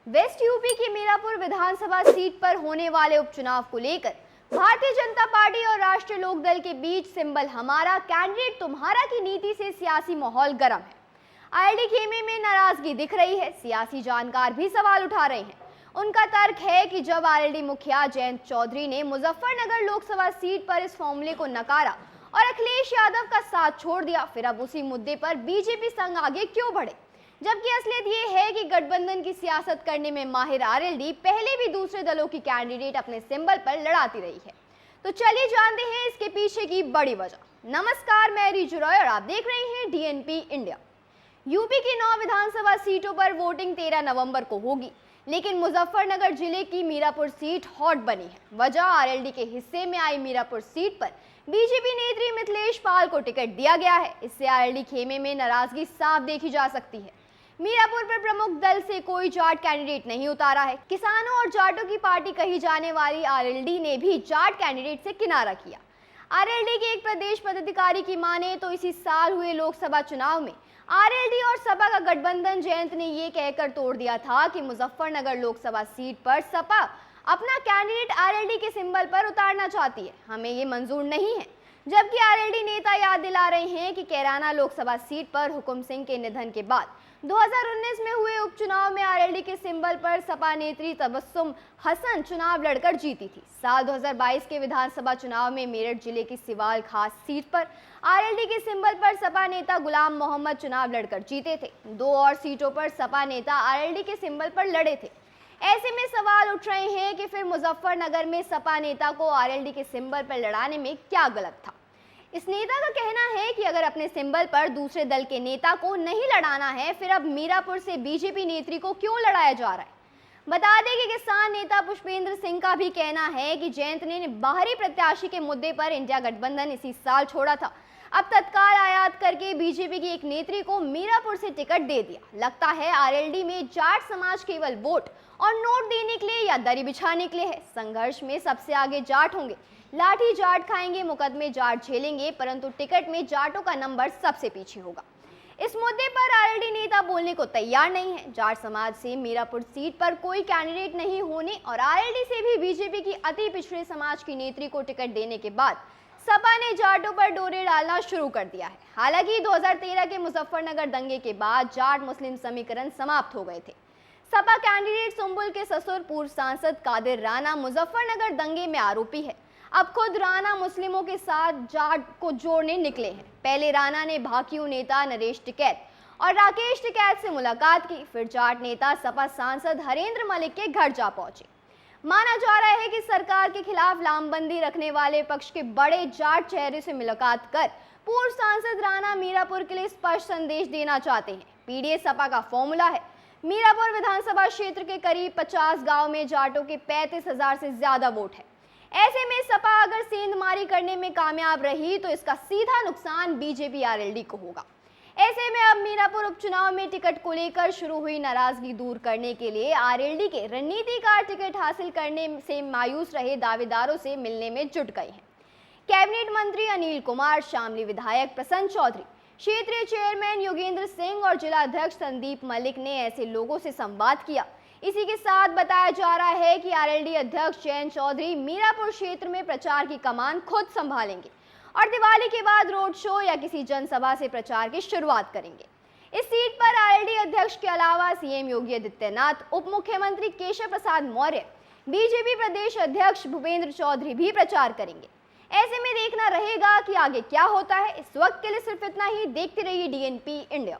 West UP की मीरापुर विधानसभा seat पर होने वाले उपचुनाव को लेकर भारतीय जनता पार्टी और राष्ट्रीय लोकदल के बीच सिंबल हमारा कैंडिडेट तुम्हारा की नीति से सियासी माहौल गर्म है। आरएलडी खेमे में नाराजगी दिख रही है। सियासी जानकार भी सवाल उठा रहे हैं। उनका तर्क है कि जब आरएलडी मुखिया जयंत चौधरी ने मुजफ्फरनगर लोकसभा सीट पर इस फॉर्मूले को नकारा और अखिलेश यादव का साथ छोड़ दिया, फिर अब उसी मुद्दे पर बीजेपी संग आगे क्यों बढ़े। जबकि असलियत ये है कि गठबंधन की सियासत करने में माहिर आरएलडी पहले भी दूसरे दलों की कैंडिडेट अपने सिंबल पर लड़ाती रही है। तो चलिए जानते हैं इसके पीछे की बड़ी वजह। नमस्कार, मैं रिजु रॉय और आप देख रहे हैं डीएनपी इंडिया। यूपी की 9 विधानसभा सीटों पर वोटिंग 13 नवंबर को होगी, लेकिन मुजफ्फरनगर जिले की मीरापुर सीट हॉट बनी है। वजह आरएलडी के हिस्से में आई मीरापुर सीट पर बीजेपी नेत्री मिथिलेश पाल को टिकट दिया गया है। इससे आरएलडी खेमे में नाराजगी साफ देखी जा सकती है। मीरापुर पर प्रमुख दल से कोई जाट कैंडिडेट नहीं उतारा है। किसानों और जाटों की पार्टी कही जाने वाली आरएलडी ने भी जाट कैंडिडेट से किनारा किया। आरएलडी के एक प्रदेश पदाधिकारी की माने तो इसी साल हुए लोकसभा चुनाव में आरएलडी और सपा का गठबंधन जयंत ने ये कहकर तोड़ दिया था कि मुजफ्फरनगर लोकसभा सीट पर सपा अपना कैंडिडेट आरएलडी के सिंबल पर उतारना चाहती है, हमें ये मंजूर नहीं है। जबकि आरएलडी नेता याद दिला रहे हैं कि कैराना लोकसभा सीट पर हुकुम सिंह के निधन के बाद 2019 में हुए उपचुनाव में आरएलडी के सिंबल पर सपा नेत्री तबस्सुम हसन चुनाव लड़कर जीती थी। साल 2022 के विधानसभा चुनाव में मेरठ जिले की सिवाल खास सीट पर आरएलडी के सिंबल पर सपा नेता गुलाम मोहम्मद चुनाव लड़कर जीते थे। 2 और सीटों पर सपा नेता आरएलडी के सिंबल पर लड़े थे। ऐसे में सवाल उठ रहे हैं कि फिर मुजफ्फरनगर में सपा नेता को आरएलडी के सिंबल पर लड़ाने में क्या गलत था। इस नेता का कहना है कि अगर अपने सिंबल पर दूसरे दल के नेता को नहीं लड़ाना है, फिर अब मीरापुर से बीजेपी नेत्री को क्यों लड़ाया जा रहा है। बता दें कि किसान नेता पुष्पेंद्र सिंह का भी कहना है कि जयंत ने बाहरी प्रत्याशी के मुद्दे पर इंडिया गठबंधन इसी साल छोड़ा था। अब तत्काल आयात करके बीजेपी की एक नेत्री को मीरापुर से टिकट दे दिया। लगता है आरएलडी में जाट समाज केवल वोट और नोट देने के लिए या दरी बिछाने के लिए है। संघर्ष में सबसे आगे जाट होंगे, लाठी जाट खाएंगे, मुकदमे जाट झेलेंगे, परंतु टिकट में जाटों का नंबर सबसे पीछे होगा। इस मुद्दे पर आरएलडी नेता बोलने को तैयार नहीं है। जाट समाज से मीरापुर सीट पर कोई कैंडिडेट नहीं होने और आरएलडी से भी बीजेपी की अति पिछड़े समाज की नेत्री को टिकट देने के बाद सपा ने जाटों पर डोरे डालना शुरू कर दिया है। हालांकि 2013 के मुजफ्फरनगर दंगे के बाद जाट मुस्लिम समीकरण समाप्त हो गए थे। सपा कैंडिडेट सुंबुल के ससुर पूर्व सांसद कादिर राणा मुजफ्फरनगर दंगे में आरोपी है। अब खुद राणा मुस्लिमों के साथ जाट को जोड़ने निकले हैं। पहले राणा ने भाकियू नेता नरेश टिकैत और राकेश टिकैत से मुलाकात की, फिर जाट नेता सपा सांसद हरेंद्र मलिक के घर जा पहुंचे। माना जा रहा है कि सरकार के खिलाफ लामबंदी रखने वाले पक्ष के बड़े जाट चेहरे से मुलाकात कर पूर्व सांसद राणा मीरापुर के लिए स्पष्ट संदेश देना चाहते हैं। पीडीए सपा का फॉर्मूला है। मीरापुर विधानसभा क्षेत्र के करीब 50 गांव में जाटों के 35,000 से ज्यादा वोट है। ऐसे में सपा अगर सेंधमारी करने में कामयाब रही तो इसका सीधा नुकसान बीजेपी आरएलडी को होगा। ऐसे में अब मीरापुर उपचुनाव में टिकट को लेकर शुरू हुई नाराजगी दूर करने के लिए आरएलडी के रणनीतिकार टिकट हासिल करने से मायूस रहे दावेदारों से मिलने में जुट गए हैं। कैबिनेट मंत्री अनिल कुमार, शामली विधायक प्रसन्न चौधरी, क्षेत्रीय चेयरमैन योगेंद्र सिंह और जिला अध्यक्ष संदीप मलिक ने ऐसे लोगों से संवाद किया। इसी के साथ बताया जा रहा है कि आरएलडी अध्यक्ष जयंत चौधरी मीरापुर क्षेत्र में प्रचार की कमान खुद संभालेंगे और दिवाली के बाद रोड शो या किसी जनसभा से प्रचार की शुरुआत करेंगे। इस सीट पर आरएलडी अध्यक्ष के अलावा सीएम योगी आदित्यनाथ, उप मुख्यमंत्री केशव प्रसाद मौर्य, बीजेपी प्रदेश अध्यक्ष भूपेंद्र चौधरी भी प्रचार करेंगे। ऐसे में देखना रहेगा कि आगे क्या होता है। इस वक्त के लिए सिर्फ इतना ही। देखते रहिए डीएनपी इंडिया।